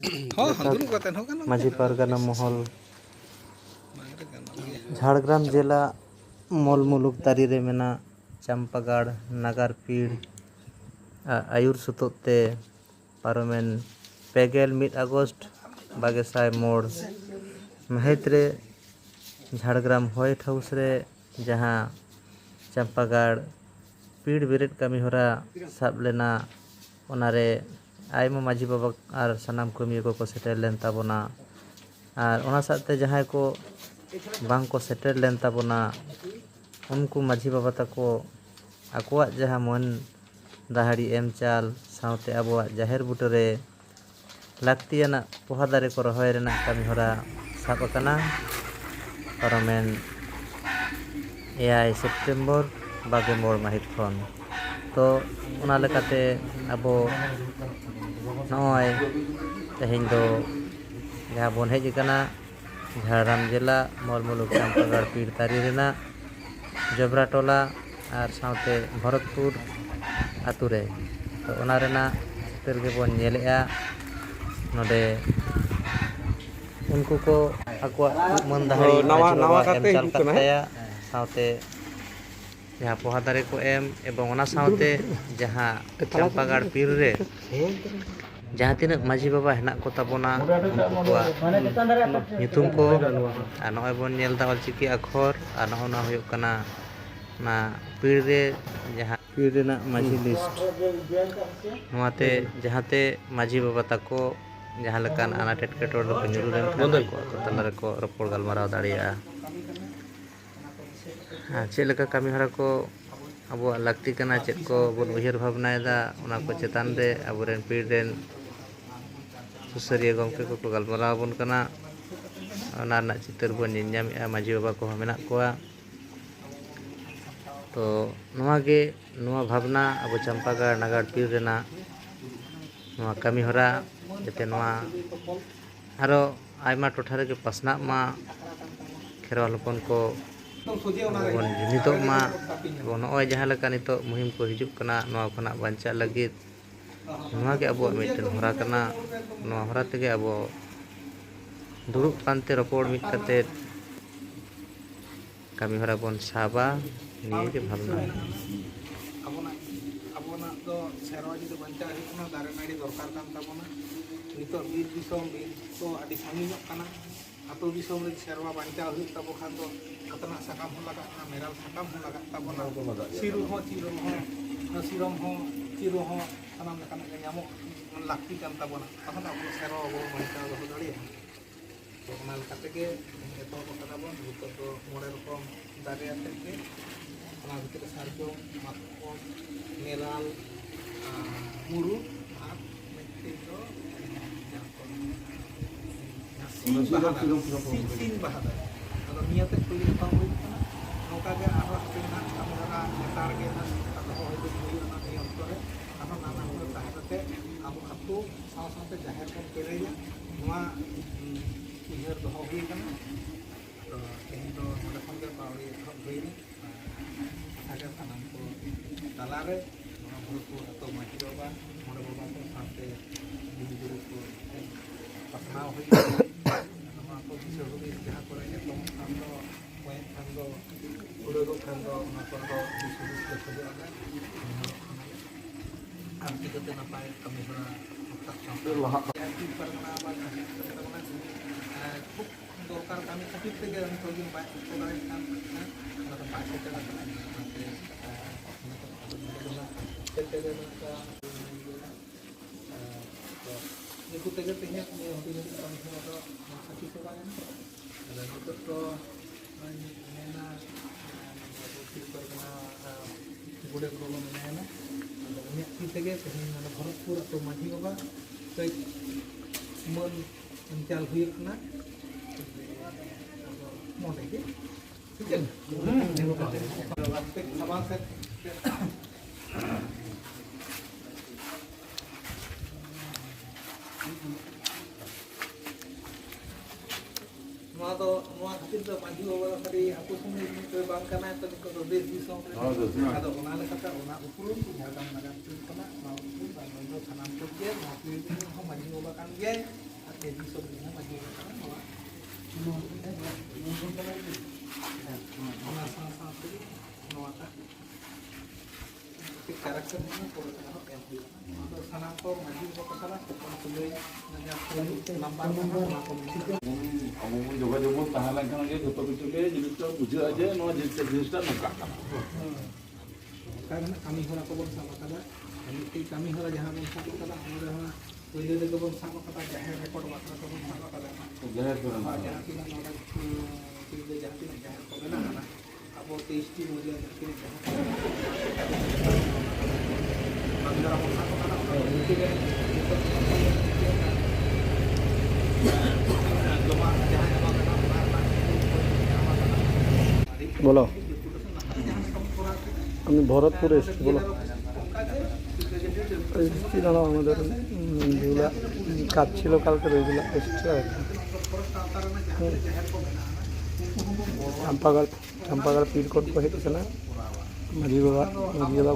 माझी पारगाना महल झाड़ग्राम जिला मोल मुलुक तारी रे मेना चंपागाड़ नागार पीड़ आयुर सुतोते पारमेन पेगेल 1 अगस्ट 2001 महित रे झाड़ग्राम व्हाइट हाउस रे जहाँ चंपागाड़ पीड़ बेरेद कमी होरा साब लेना ओनारे आयमा माझी बाबा और सानाम कमिया को सेटेल लेन ताबोना और ओना साथे जहां को बांग को सेटेल लेन ताबोना उनको माझी बाबा तको आकुआ जहां मन दाहड़ी एम चाल साउते अबुआ जाहेर बुटरे लाक्तियाना पोहा दारे को रहोय रेना कमी होरा साब अकना पारमेन 8 सेप्टेम्बर 2022 माहित खन तो ओना लेकाते अबो नॉय तेहें दो जहाँ बन हेज कना झाड़ग्राम जिला मोल मुलुक चंपागाड़ पीड़ तारी रेना जबरा टोला और साउते भरतपुर आतु रे तो ओना रेना चित्र के बन नेलेआ नोडे उनको को आकुआ मन दाहड़ी नवा एम चाल कताया साउते जहाँ पोहा दारे को एम एवं ओना साउते जहाँ चंपागाड़ पीर रे जहाँ तीन माझी बाबा हेना को ताबोना नितुम को आ नय बन नेलदा ऑलचिकी अक्षर आ नहोना हुयुग कना ना पीर रे जहाँ पीर रेना माझी लिस्ट नोते जहाँते माझी बाबा तको जहाँ लेकान आना टेटकेटोड़ को ᱧᱩᱨᱩ ᱞᱮᱱ ᱠᱷᱟᱱ को तला रे को रपड़ गलमाराव दाड़िया चेद लेका कमी हरा को अब लाक्ति कना चेद को बन उयहर भावनायदा ओना को चेतान रे अबरेन पीड़ रेन सुसरिया गमके को गलमाराव बन कना ओना ना चित्र बन निन्यामिया माझी बाबा को मेना कोआ तो नोआ गे नोआ भावना अब चंपागाड़ नागाड़ पीड़ रेना नोआ कमी हरा जते नोआ आरो आयमा टोठा रे के पसना मा खेरवाल हपन को बन जुमितो मा नॉय जहाँ लेका नितो मुहिम को हिजुग कना नोआ खना बांचा लगित नोआ के अब मिटन हरा कना नोआ हरा तेगे अब दुरुब पानते रपोड़ मिट कते कमी हरा बन साबा निये के भावना अबोना दो सेरवा जुदी बांचा हिकना दारे नाड़ी दरकार कान ताबोना नितो बीर दिसोम बीर तो आदि सामिनो कना आतो दिसोम रे सेरवा बांचा हुई ताबो खान तो कतना सकाम हो लगा ना मेराल सकाम हो लगा ताबोना सिरु हो सिरम हो चिरु हो सानाम लेकाना के ᱧᱟᱢᱚ लाक्ति कान ताबोना तखन अब सेरवा बो बांचा दो दाड़िया तो ओना लेकाते के एतो कथा बोन नितो तो मोड़े रकम दारे आते के ओना भितर सारजो मातको मेराल मुरु और मिट्टी तो सीन बहादा अगर नियते कुली का हुई ना नौका के आरो पिना हमरा नेतार के ना तो होय तो हुई ना नियम करे आरो नाना हो ताहते अब अतु साथ जाहेर को पेरेया नोआ इधर तो हुई कना तो तेन तो नोडे खन के पावड़ी हुई आगे सानाम को तालारे को तो माटी बाबा मोड़े बाबा को साथे गुरु को पसना हुई नोआ को बिसोबी जहां करे के तुम खांदो कोई खांदो उड़ो को खांदो ना को बिसोबी के खोजा आरती करते ना पाए कमी बड़ा लहा आरती परना बात खूब दरकार कमी खातिर तेगे हम तो जो बात को करे काम ना तो पाछे चला निku tege tehnya ni hobi kami semua sakit sebanyak ada betul to nena filter kena bude problem nena ada banyak tege tehnya ada Bharatpur atau Maji Baba tai mon mencal huyuk na mau lagi sikit aspek sabang set नोआ खातिर तो मांझी बाबा खाली आपको सुनी तो बांग करना है तो निको तो देश दिसोम आदो ओना लेकाता ओना उपरुम झारखंड नागार पीड़ कना नोआ उपरुम बांग थानाम को के नोआ पीड़ हो मांझी बाबा कान गे केजी सब दिन माजी बबा ᱚᱱᱟ ᱥᱟᱶ ᱥᱟᱶᱛᱮ ᱱᱚᱣᱟᱴᱟᱜ ᱠᱟᱨᱮᱠᱴᱟᱨ ᱢᱮᱱᱟᱜᱼᱟ ᱯᱚᱨᱮ ᱛᱮᱦᱚᱸ ᱮᱢ ᱦᱩᱭᱩᱜᱼᱟ ᱟᱫᱚ ᱥᱟᱱᱟᱢ ᱠᱚ ᱢᱟᱺᱡᱷᱤ ᱵᱟᱵᱟ ᱠᱚ ᱥᱟᱞᱟᱜ ᱛᱚᱠᱷᱚᱱ ᱛᱩᱞᱟᱹᱭ ᱱᱟᱢᱵᱟᱨ ᱱᱚᱣᱟ ᱠᱚ ᱟᱵᱚ ᱵᱚᱱ ᱡᱳᱜᱟᱡᱳᱜ ᱵᱚᱱ ᱛᱟᱦᱮᱸ ᱞᱮᱱᱠᱷᱟᱱ ᱜᱮ ᱡᱚᱛᱚ ᱠᱤᱪᱷᱩ ᱜᱮ ᱡᱤᱱᱤᱥᱴᱟ ᱵᱩᱡᱷᱟᱹᱜᱼᱟ ᱡᱮ ᱱᱚᱣᱟ ᱡᱤᱱᱤᱥᱴᱟ ᱱᱚᱝᱠᱟ ᱠᱟᱱᱟ ᱚᱱᱠᱟ ᱠᱟᱹᱢᱤ ᱦᱚᱨᱟ ᱠᱚᱵᱚᱱ ᱥᱟᱵ ᱟᱠᱟᱫᱟ ᱢᱤᱫᱴᱤᱡ ᱠᱟᱹᱢᱤ ᱦᱚᱨᱟ ᱡᱟᱦᱟᱸ ᱵᱚᱱ ᱥᱟᱵ ᱟᱠᱟᱫᱟ ᱚᱱᱟ ᱨᱮᱦᱚᱸ ᱯᱳᱭᱞᱳ ᱨᱮᱜᱮ ᱵᱚᱱ ᱥᱟᱵ ᱟᱠᱟᱫᱟ ᱡᱟᱦᱮᱨ ᱨᱮᱠᱚᱨᱰ ᱵᱟᱠᱷᱨᱟ ᱛᱮᱵᱚᱱ ᱥᱟᱵ ᱟᱠᱟᱫᱟ ᱡᱟᱦᱮᱨ ᱠᱚᱨᱮ ᱡᱟᱦᱟᱸ ᱛᱤᱱᱟᱹᱜ ᱱᱚᱰᱮ ᱡᱟᱦᱟᱸ ᱛᱤᱱᱟᱹᱜ ᱡᱟᱦᱮᱨ ᱠᱚ ᱢᱮᱱᱟᱜᱼᱟ ᱟᱵᱚ 23ᱴᱤ ᱢᱩᱦᱞᱟᱹ ᱡᱟᱦᱟᱸ ᱛᱤᱱᱟᱹᱜ ᱡᱟᱦᱮᱨ ᱠᱚ ᱠᱟᱹᱢᱤ ᱦᱚᱨᱟ ᱵᱚᱱ ᱥᱟᱵ ᱟᱠᱟᱫᱟ ᱚᱱᱟ ᱵᱷᱤᱛᱤᱨ ᱨᱮ ᱡᱚᱢᱟᱜ ᱡᱟᱦᱟᱸ ᱮᱢᱟ ᱠᱟᱱᱟ ᱚᱱᱟ ᱨᱮᱱᱟᱜ ᱧᱟᱢ ᱟᱠᱟᱱᱟ বলো জাহাজ কম করা আমি ভরতপুরে এসেছি বলো এসেছি দাঁড়াও আমাদের যেগুলো কাজ ছিল কালকে ওইগুলো এসেছে আর কি। चंपागढ़ पीर कोट को हेज कना माजी बाबा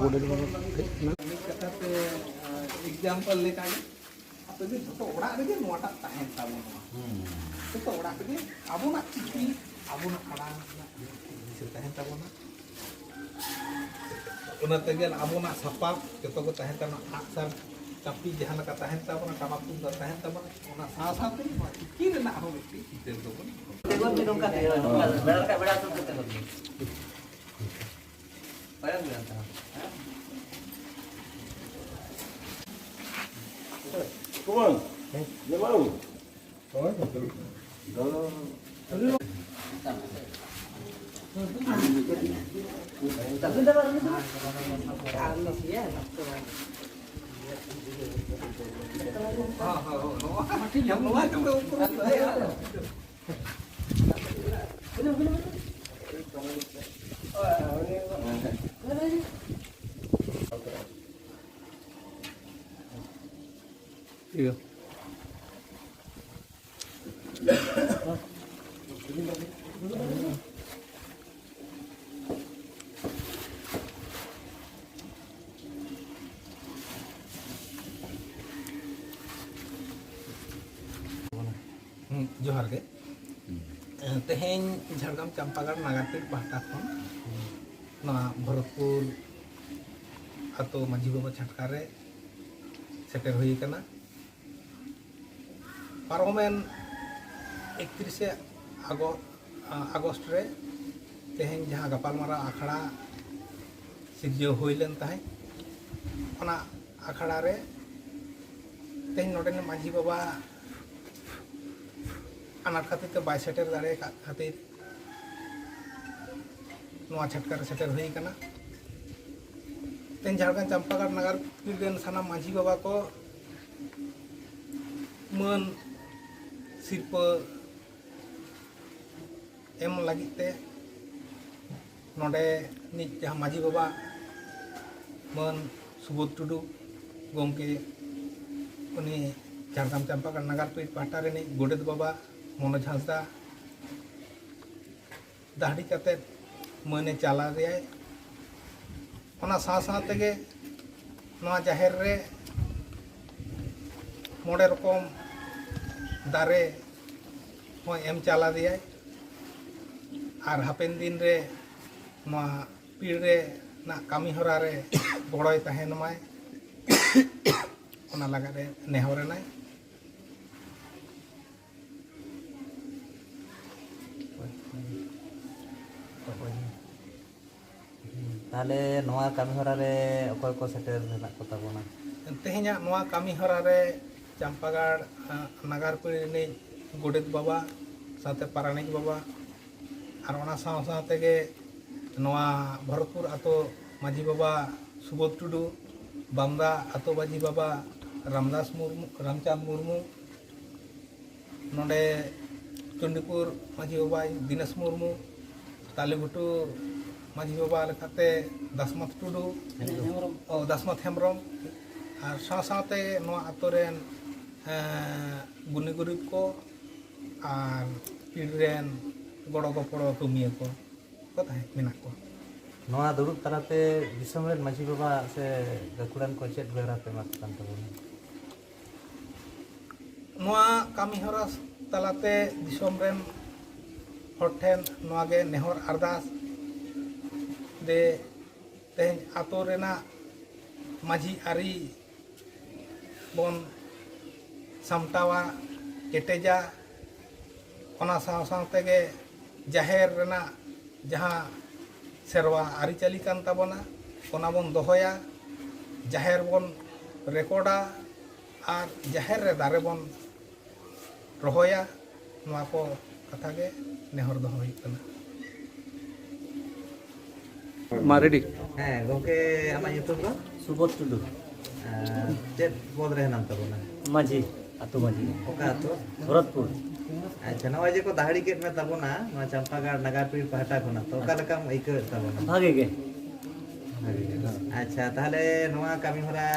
गोडेल बाबा हेज कना एग्जाम्पल लेका आपे जो ओड़ा रे नोटा ताहेन ताबो तो ओड़ा रे आबोना चिकी आबोना खड़ा से ताहेन ताबो ना उना तेगेल आबोना सपा जतो को ताहेन ताना आक्सर कापी जहां लका ताहेन ताबो टामाक तुम ताहेन ताबो उना सा सा ते चिकी रे ना हो बेटी ते तो तेगो में नोका ते बेड़ा का बेड़ा तो तेगो पाया गया था Kuman, dia mau. iya जोहार के तेहें झाड़ग्राम चंपागढ़ नागारपीठ पाहटा खन भरतपुर आतो मांझी बाबा छटका रे सेटर हुई कना पारमेन 31 अगस्त रे तेहें जहाँ गपालमारा आखड़ा सिरजो हुई लेन ताहे ओना आखड़ा रे तेहें नोडेन मांझी बाबा अनाट खातिर ते बाय सेटर दाड़े खातिर नोआ छटका रे सेटर हुई कना तेन झाड़ग्राम चंपागढ़ नगर पीर साना मांझी बाबा को मन सिर्फ एम लगित ते नोडे निज जहाँ मांझी बाबा मन सुबोध टुडू गोंके उनी झाड़ग्राम चंपागढ़ नगर पीर पाहटा रे गोडेत बाबा मनोज हांसदा दाढ़ी कते मने चाला रे ओना सा सा तेगे नोआ जाहेर रे मोड़े रकम दारे हो एम चाला दिया और हापेन दिन रे नोआ पीड़ रे ना कामी हरा रे गड़ोय ताहेन माय ओना लगा रे नेहरे नाय ताले नोआ कामी हरा रे अकोय को सेटर हेना को ताबोना तेहेኛ नोआ कामी हरा रे चंपागढ़ नागारपुर ने गोडेत बाबा साथे पारानिक बाबा और ओना साव साव तेगे नोआ भरतपुर आतो मांझी बाबा सुबोध टुडू बामदा आतो मांझी बाबा रामदास मुर्मू रामचंद मुर्मू नोडे चंडीपुर मांझी बाबा दिनेश मुर्मू तालीबुटू मांझी बाबा लेखाते दासमत टुडू दासमत हेम्ब्रम और साव सावते नोआ आतो रेन गुनी गुरीब को और पीड़ रेन गड़ो गपड़ो कमिया को ताहे मेना को नोआ दुड़ुब तालाते दिसम रे मांझी बाबा से गाकुड़ान को चेत बेरा पे मात कान ताबोना ᱱᱚᱣᱟ ᱠᱟᱹᱢᱤᱦᱚᱨᱟ ᱛᱟᱞᱟᱛᱮ ᱫᱤᱥᱚᱢ ᱨᱮᱱ ᱦᱚᱲ ᱴᱷᱮᱱ ᱱᱚᱣᱟᱜᱮ ᱱᱮᱦᱚᱨ ᱟᱨᱫᱟᱥ ᱫᱮ ᱛᱮᱦᱮᱧ ᱟᱛᱳ ᱨᱮᱱᱟᱜ ᱢᱟᱺᱡᱷᱤ ᱟᱹᱨᱤ ᱵᱚᱱ ᱥᱟᱢᱴᱟᱣᱟ ᱠᱮᱴᱮᱡᱟ ᱚᱱᱟ ᱥᱟᱶ ᱥᱟᱶ ᱛᱮᱜᱮ ᱡᱟᱦᱮᱨ ᱨᱮᱱᱟᱜ ᱡᱟᱦᱟᱸ ᱥᱮᱨᱣᱟ ᱟᱹᱨᱤᱪᱟᱹᱞᱤ ᱠᱟᱱ ᱛᱟᱵᱚᱱᱟ ᱚᱱᱟ ᱵᱚᱱ ᱫᱚᱦᱚᱭᱟ ᱡᱟᱦᱮᱨ ᱵᱚn ᱨᱮᱠᱚর্ᱰᱟ ᱟᱨ ᱡᱟᱦᱮᱨ ᱨᱮ ᱫᱟᱨᱮ ᱵᱚᱱ ᱨᱚᱦᱚᱭᱟ ᱱᱚᱣᱟ ᱠᱚ ᱠᱟᱛᱷᱟ ᱜᱮ ᱱᱮᱦᱚᱨ ᱫᱚᱦᱚ ᱦᱩᱭᱩᱜ ᱠᱟᱱᱟ ᱢᱟ ᱨᱮᱰᱤ ᱦᱮᱸ ᱜᱚᱝᱠᱮ ᱟᱢᱟᱜ ᱧᱩᱛᱩᱢ ᱫᱚ ᱥᱩᱵᱳᱫ ᱴᱩᱰᱩ ᱪᱮᱫ ᱯᱚᱫ ᱨᱮ ᱦᱮᱱᱟᱢ ᱛᱟᱵᱚᱱᱟ ᱢᱟᱹᱡᱷᱤ ᱟᱛᱳ ᱢᱟᱹᱡᱷᱤ ᱚᱠᱟ ᱟᱛᱳ ᱵᱷᱚᱨᱚᱛᱯᱩᱨ ᱟᱪᱪᱷᱟ ᱱᱚᱜᱼᱚᱭ ᱡᱮ ᱠᱚ ᱫᱟᱦᱲᱤ ᱠᱮᱫ ᱢᱮ ᱛᱟᱵᱚᱱᱟ ᱱᱚᱣᱟ ᱪᱟᱢᱯᱟᱜᱟᱲ ᱱᱟᱜᱟᱨᱯᱤᱲ ᱯᱟᱦᱴᱟ ᱠᱷᱚᱱᱟᱜ ᱛᱚ ᱚᱠᱟ ᱞᱮᱠᱟᱢ ᱟᱹᱭᱠᱟᱹᱣᱮᱫ ᱛᱟᱵᱚᱱᱟ ᱵᱷᱟᱜᱮ ᱜᱮ ᱵᱷᱟᱜᱤ ᱜᱮ ᱟᱪᱪᱷᱟ ᱛᱟᱦᱞᱮ ᱱᱚᱣᱟ ᱠᱟᱹᱢᱤ ᱦᱚᱨᱟ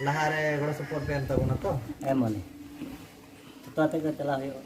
ᱞᱟᱦᱟᱨᱮ ᱜᱚᱲᱚ ᱥᱚᱯᱚᱦᱚᱫ ᱯᱮ ᱮᱢ ᱛᱟᱵᱚᱱᱟ ᱛᱚ ᱮᱢ ᱢᱟᱱᱮ ᱡᱚᱛᱚ ᱟᱛᱮ ᱜᱮ ᱪᱟᱞᱟᱣ ᱦᱩᱭᱩᱜᱼᱟ